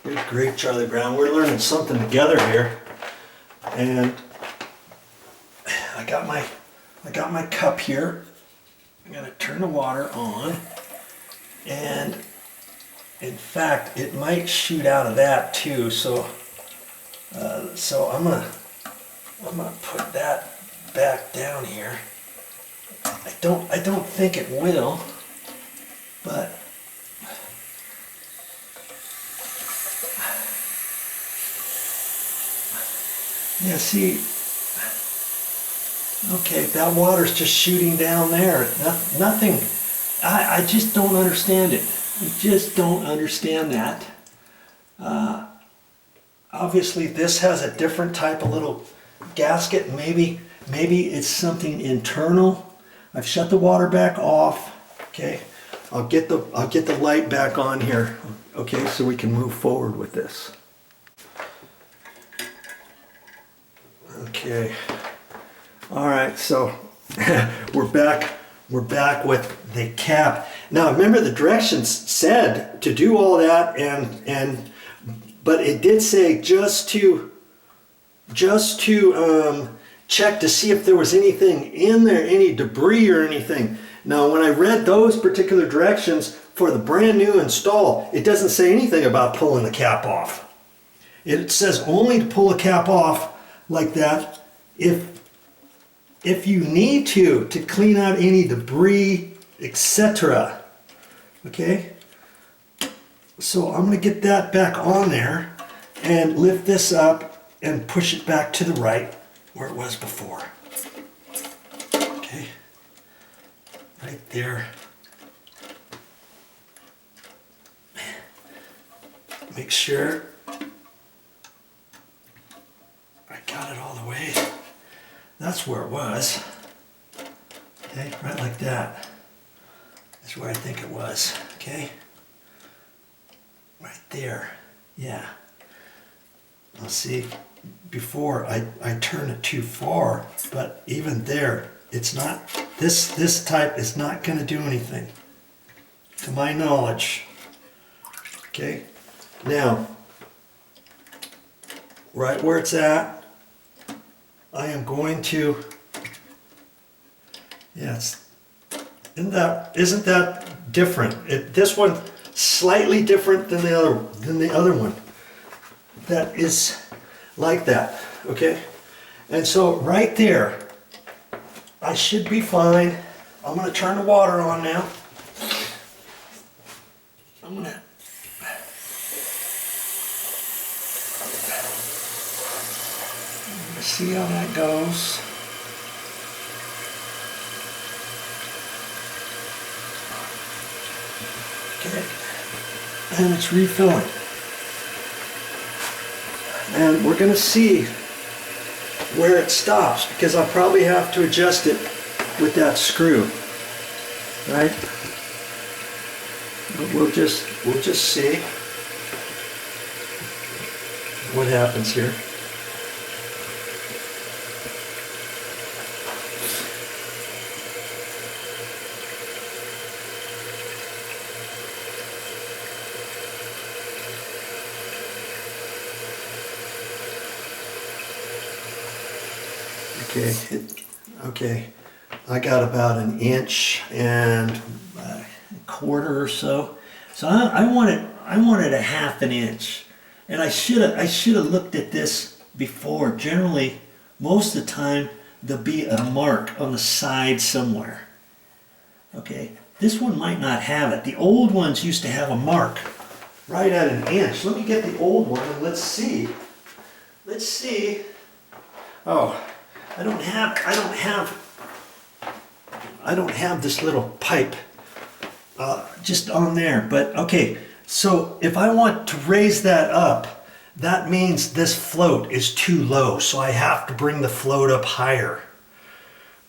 Good grief, Charlie Brown. We're learning something together here. And I got my cup here. I'm gonna turn the water on. And in fact, it might shoot out of that too. So I'm gonna put that back down here. I don't think it will, but yeah, see, okay, that water's just shooting down there. Nothing, I just don't understand it. I just don't understand that. Obviously this has a different type of little gasket. Maybe it's something internal. I've shut the water back off. Okay, I'll get the light back on here. Okay, so we can move forward with this. Okay. All right, so we're back with the cap. Now remember, the directions said to do all that, but it did say just to check to see if there was anything in there, any debris or anything. Now when I read those particular directions for the brand new install, it doesn't say anything about pulling the cap off. It says only to pull the cap off like that if you need to clean out any debris, etc. Okay, so I'm going to get that back on there and lift this up and push it back to the right where it was before. Okay, right there. Make sure I got it all the way. That's where it was. Okay, right like that. That's where I think it was. Okay, right there. Yeah. Now see, before I turned it too far, but even there, it's not. This type is not going to do anything, to my knowledge. Okay. Now, right where it's at, I am going to, yes, isn't that different? This one slightly different than the other one. That is like that, okay? And so right there, I should be fine. I'm going to turn the water on now. I'm going to see how that goes. Okay, and it's refilling. And we're going to see where it stops, because I'll probably have to adjust it with that screw, right? But we'll just see what happens here. Okay, I got about 1 inch and a quarter or so. So I wanted 1/2 inch, and I should have looked at this before. Generally, most of the time there'll be a mark on the side somewhere. Okay, this one might not have it. The old ones used to have a mark right at 1 inch. Let me get the old one and let's see. Let's see. Oh. I don't have this little pipe just on there, but okay, so if I want to raise that up, that means this float is too low, so I have to bring the float up higher,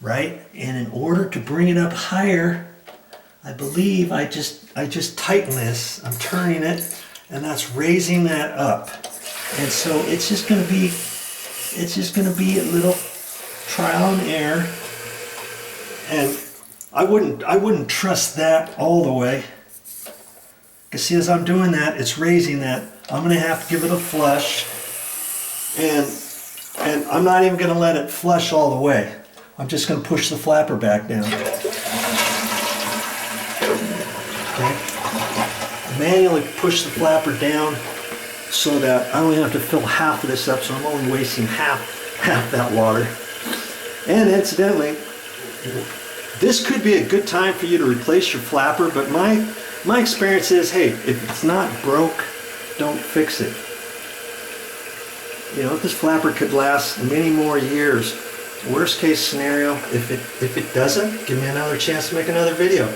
right? And in order to bring it up higher, I believe I just tighten this. I'm turning it, and that's raising that up. And so it's just going to be a little trial and error, and I wouldn't trust that all the way, because see, as I'm doing that, it's raising that I'm going to have to give it a flush, and I'm not even going to let it flush all the way. I'm just going to push the flapper back down. Okay. Manually push the flapper down so that I only have to fill half of this up, so I'm only wasting half that water. And incidentally, this could be a good time for you to replace your flapper, but my experience is, hey, if it's not broke, don't fix it. You know, this flapper could last many more years. Worst case scenario, if it doesn't, give me another chance to make another video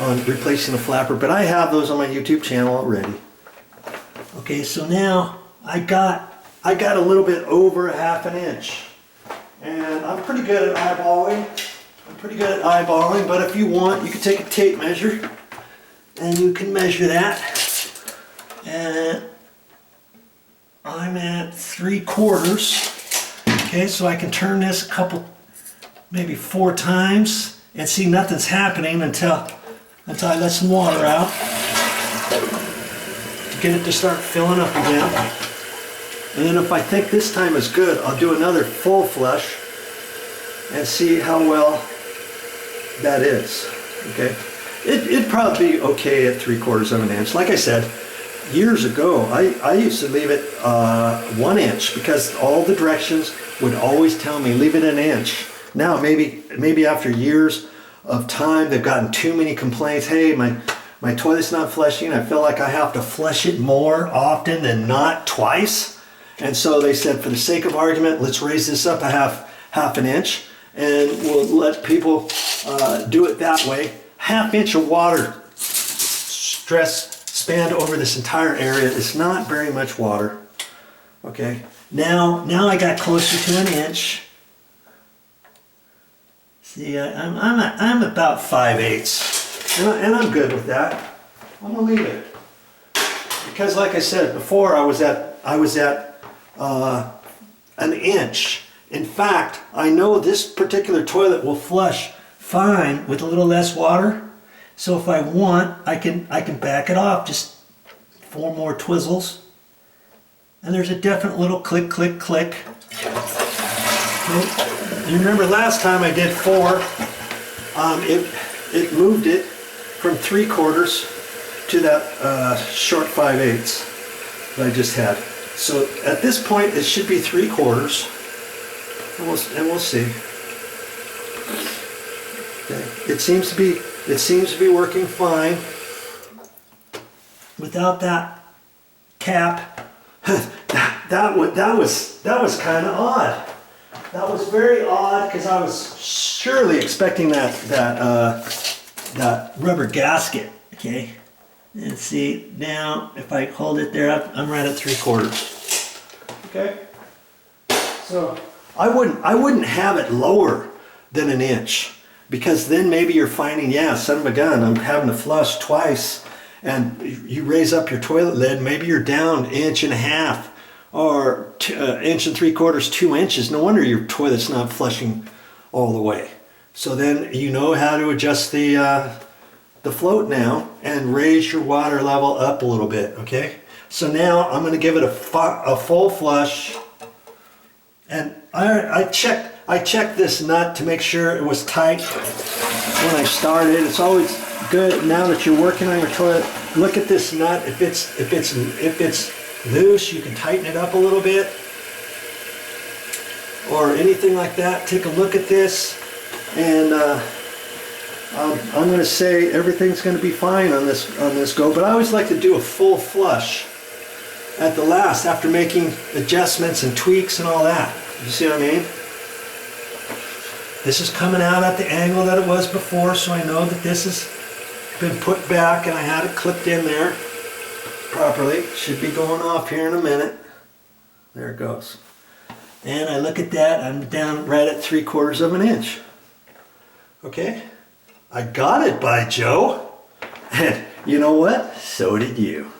on replacing the flapper. But I have those on my YouTube channel already. Okay, so now I got a little bit over a ½ an inch. And I'm pretty good at eyeballing. But if you want, you can take a tape measure and you can measure that. And I'm at 3/4. Okay, so I can turn this a couple, maybe 4 times and see nothing's happening until I let some water out to get it to start filling up again. And then if I think this time is good, I'll do another full flush and see how well that is. Okay, it'd probably be okay at 3/4 of an inch. Like I said, years ago, I used to leave it 1 inch because all the directions would always tell me leave it an inch. Now maybe after years of time, they've gotten too many complaints. Hey, my toilet's not flushing. I feel like I have to flush it more often than not twice. And so they said, for the sake of argument, let's raise this up a half an inch, and we'll let people do it that way. ½ inch of water spanned over this entire area is not very much water. Okay, now I got closer to an inch. See, I'm about 5/8, and I'm good with that. I'm gonna leave it because, like I said before, I was at an inch. In fact, I know this particular toilet will flush fine with a little less water. So if I want, I can back it off, just 4 more twizzles. And there's a definite little click, click, click. Okay. You remember last time I did 4, it moved it from 3/4 to that short 5/8 that I just had. So at this point, it should be 3/4, and we'll see. Okay. It seems to be working fine without that cap. that was kind of odd. That was very odd because I was surely expecting that rubber gasket. Okay, and see now if I hold it there, I'm right at 3/4. Okay, so I wouldn't have it lower than an inch, because then maybe you're finding, yeah, son of a gun, I'm having to flush twice, and you raise up your toilet lid, maybe you're down 1.5 inches or 1 3/4, 2 inches. No wonder your toilet's not flushing all the way. So then you know how to adjust the float now and raise your water level up a little bit. Okay, so now I'm going to give it a full flush, and I checked this nut to make sure it was tight when I started. It's always good now that you're working on your toilet. Look at this nut. If it's loose, you can tighten it up a little bit, or anything like that. Take a look at this, and I'm going to say everything's going to be fine on this go. But I always like to do a full flush at the last after making adjustments and tweaks and all that. You see what I mean? This is coming out at the angle that it was before, so I know that this has been put back and I had it clipped in there properly. Should be going off here in a minute. There it goes. And I look at that, I'm down right at 3/4 of an inch. Okay, I got it by Joe. And you know what? So did you.